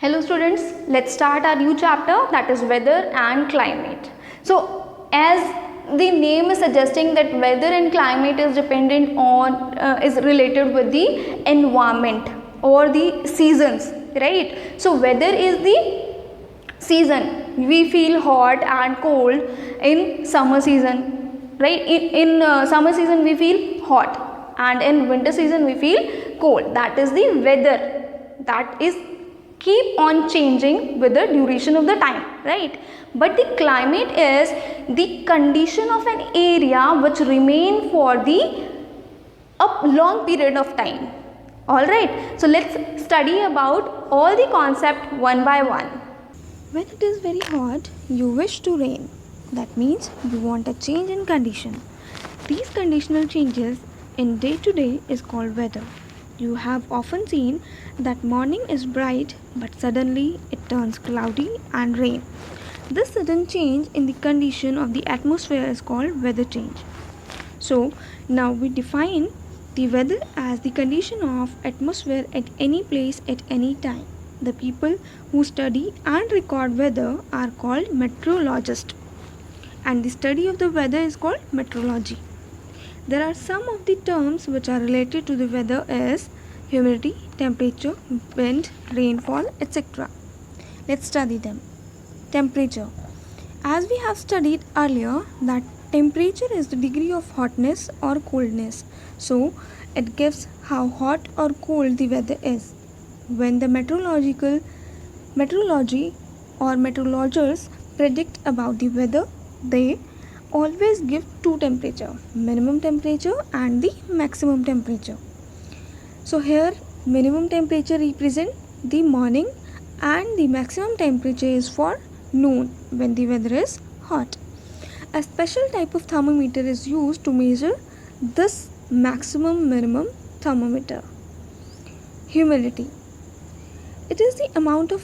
Hello students, let's start our new chapter, that is weather and climate. So as the name is suggesting that weather and climate is dependent on is related with the environment or the seasons, right? So weather is the season. We feel hot and cold in summer season, right? In summer season we feel hot and in winter season we feel cold. That is the weather. That is keep on changing with the duration of the time, right? But the climate is the condition of an area which remain for the a long period of time. All right, so let's study about all the concept one by one. When it is very hot, you wish to rain. That means you want a change in condition. These conditional changes in day to day is called weather. You have often seen that morning is bright but suddenly it turns cloudy and rain. This sudden change in the condition of the atmosphere is called weather change. So now we define the weather as the condition of atmosphere at any place at any time. The people who study and record weather are called meteorologists, and the study of the weather is called meteorology. There are some of the terms which are related to the weather as humidity, temperature, wind, rainfall, etc. Let's study them. Temperature. As we have studied earlier that temperature is the degree of hotness or coldness. So it gives how hot or cold the weather is. When the meteorology or meteorologists predict about the weather, they always give two temperature, minimum temperature and the maximum temperature. So here minimum temperature represent the morning and the maximum temperature is for noon when the weather is hot. A special type of thermometer is used to measure this maximum minimum thermometer. Humidity. It is the amount of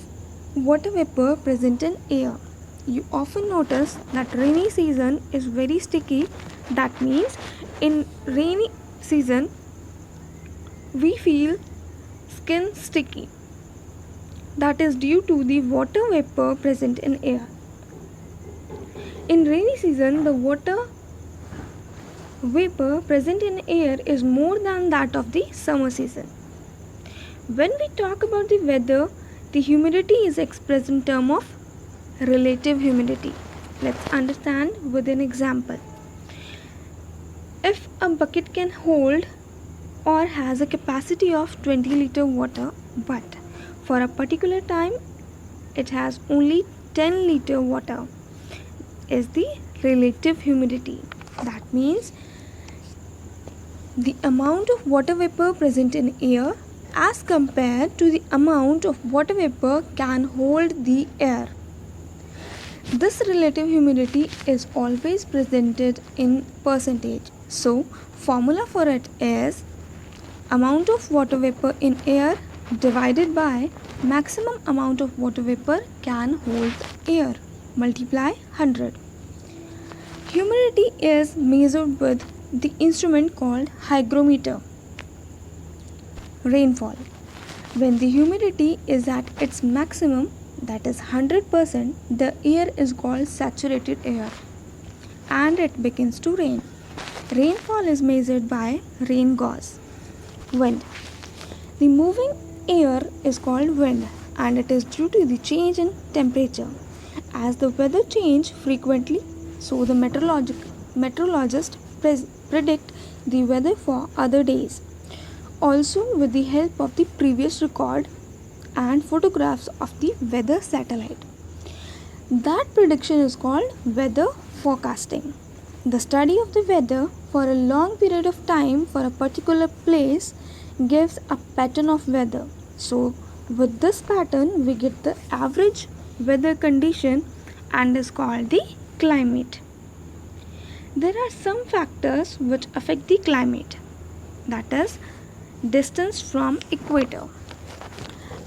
water vapor present in air. You often notice that rainy season is very sticky. That means in rainy season we feel skin sticky. That is due to the water vapor present in air. In rainy season the water vapor present in air is more than that of the summer season. When we talk about the weather, the humidity is expressed in terms of relative humidity. Let's understand with an example. If a bucket can hold or has a capacity of 20 liter water, but for a particular time it has only 10 liter water, is the relative humidity. That means the amount of water vapor present in air as compared to the amount of water vapor can hold the air. This relative humidity is always presented in percentage. So formula for it is amount of water vapor in air divided by maximum amount of water vapor can hold air multiply 100. Humidity is measured with the instrument called hygrometer. Rainfall. When the humidity is at its maximum, that is 100%, the air is called saturated air and it begins to rain. Rainfall is measured by rain gauge. Wind. The moving air is called wind and it is due to the change in temperature. As the weather change frequently, so the meteorologists predict the weather for other days. Also with the help of the previous record and photographs of the weather satellite. That prediction is called weather forecasting. The study of the weather for a long period of time for a particular place gives a pattern of weather. So with this pattern we get the average weather condition and is called the climate. There are some factors which affect the climate, that is distance from equator.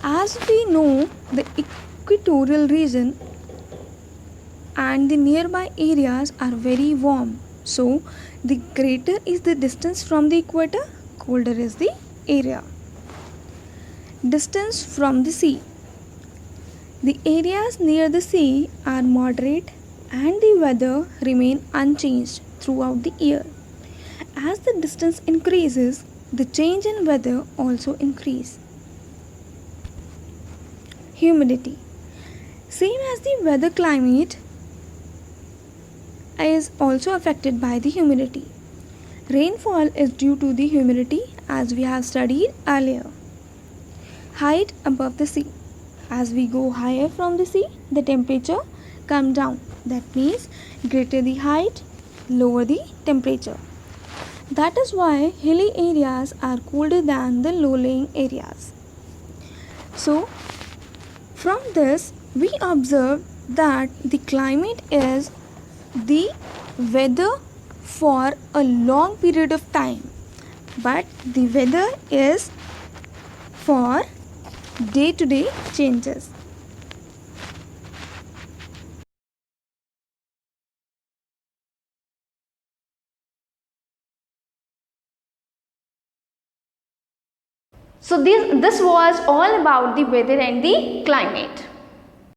As we know, the equatorial region and the nearby areas are very warm. So the greater is the distance from the equator, colder is the area. Distance from the sea. The areas near the sea are moderate and the weather remain unchanged throughout the year. As the distance increases, the change in weather also increase. Humidity. Same as the weather, climate is also affected by the humidity. Rainfall is due to the humidity as we have studied earlier. Height above the sea. As we go higher from the sea, the temperature comes down. That means greater the height, lower the temperature. That is why hilly areas are colder than the low-lying areas. So, from this we observe that the climate is the weather for a long period of time, but the weather is for day-to-day changes. So this was all about the weather and the climate.